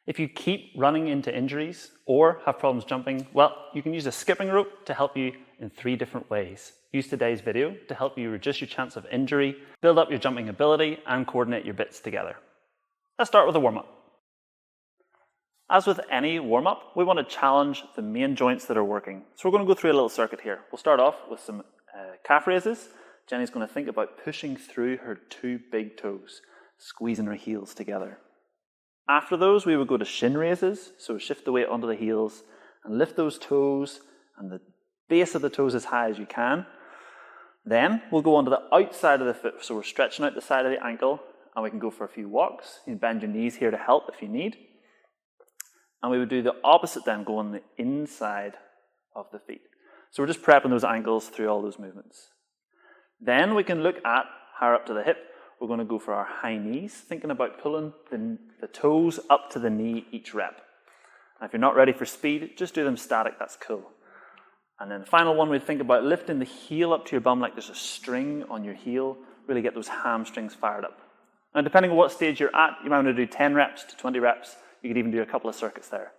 If you keep running into injuries or have problems jumping, well, you can use a skipping rope to help you in 3 different ways. Use today's video to help you reduce your chance of injury, build up your jumping ability, and coordinate your bits together. Let's start with a warm-up. As with any warm-up, we want to challenge the main joints that are working. So we're going to go through a little circuit here. We'll start off with some calf raises. Jenny's going to think about pushing through her 2 big toes, squeezing her heels together. After those, we would go to shin raises, so shift the weight onto the heels and lift those toes and the base of the toes as high as you can. Then we'll go onto the outside of the foot, so we're stretching out the side of the ankle, and we can go for a few walks. You can bend your knees here to help if you need. And we would do the opposite then, go on the inside of the feet. So we're just prepping those ankles through all those movements. Then we can look at higher up to the hip. We're going to go for our high knees, thinking about pulling the toes up to the knee each rep. And if you're not ready for speed, just do them static, that's cool. And then the final one, we think about lifting the heel up to your bum like there's a string on your heel, really get those hamstrings fired up. Now, depending on what stage you're at, you might want to do 10 reps to 20 reps. You could even do a couple of circuits there.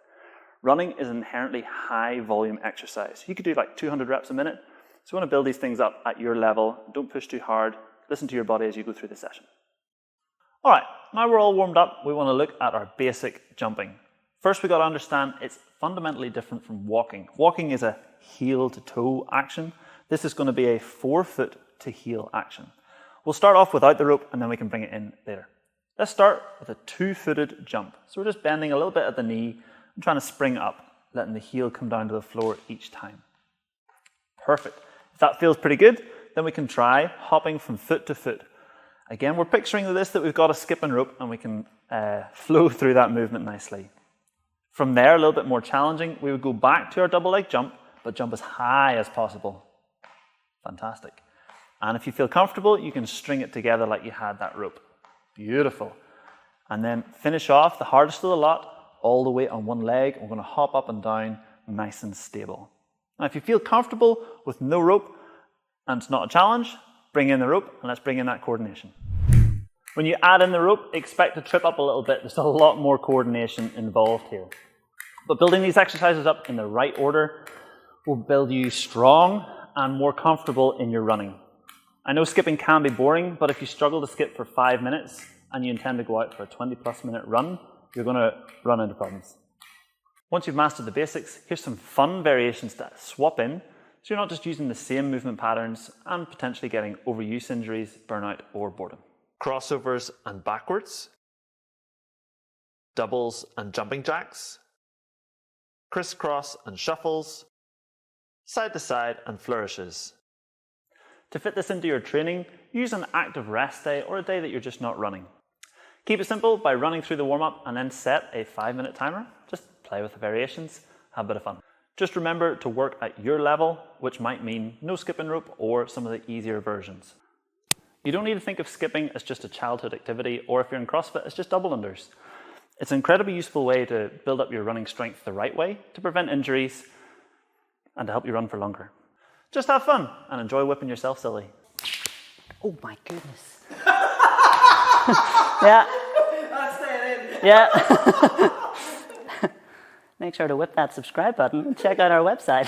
Running is an inherently high volume exercise. You could do like 200 reps a minute. So you want to build these things up at your level. Don't push too hard. Listen to your body as you go through the session. All right, now we're all warmed up, we want to look at our basic jumping. First, we've got to understand it's fundamentally different from walking. Walking is a heel to toe action. This is going to be a 4-foot to heel action. We'll start off without the rope and then we can bring it in later. Let's start with a 2-footed jump. So we're just bending a little bit at the knee and trying to spring up, letting the heel come down to the floor each time. Perfect. If that feels pretty good, then we can try hopping from foot to foot. Again, we're picturing this that we've got a skipping rope and we can flow through that movement nicely. From there, a little bit more challenging, we would go back to our double leg jump, but jump as high as possible. Fantastic. And if you feel comfortable, you can string it together like you had that rope. Beautiful. And then finish off the hardest of the lot, all the way on one leg. We're going to hop up and down, nice and stable. Now, if you feel comfortable with no rope, and it's not a challenge, bring in the rope and let's bring in that coordination. When you add in the rope, expect to trip up a little bit. There's a lot more coordination involved here. But building these exercises up in the right order will build you strong and more comfortable in your running. I know skipping can be boring, but if you struggle to skip for 5 minutes and you intend to go out for a 20+ minute run, you're going to run into problems. Once you've mastered the basics, here's some fun variations to swap in, so you're not just using the same movement patterns and potentially getting overuse injuries, burnout, or boredom. Crossovers and backwards, doubles and jumping jacks, crisscross and shuffles, side to side and flourishes. To fit this into your training, use an active rest day or a day that you're just not running. Keep it simple by running through the warm-up and then set a 5-minute timer. Just play with the variations, have a bit of fun. Just remember to work at your level, which might mean no skipping rope or some of the easier versions. You don't need to think of skipping as just a childhood activity, or if you're in CrossFit, it's just double unders. It's an incredibly useful way to build up your running strength the right way, to prevent injuries, and to help you run for longer. Just have fun and enjoy whipping yourself silly. Oh my goodness. Yeah. That's staying in. Yeah. Make sure to whip that subscribe button and check out our website.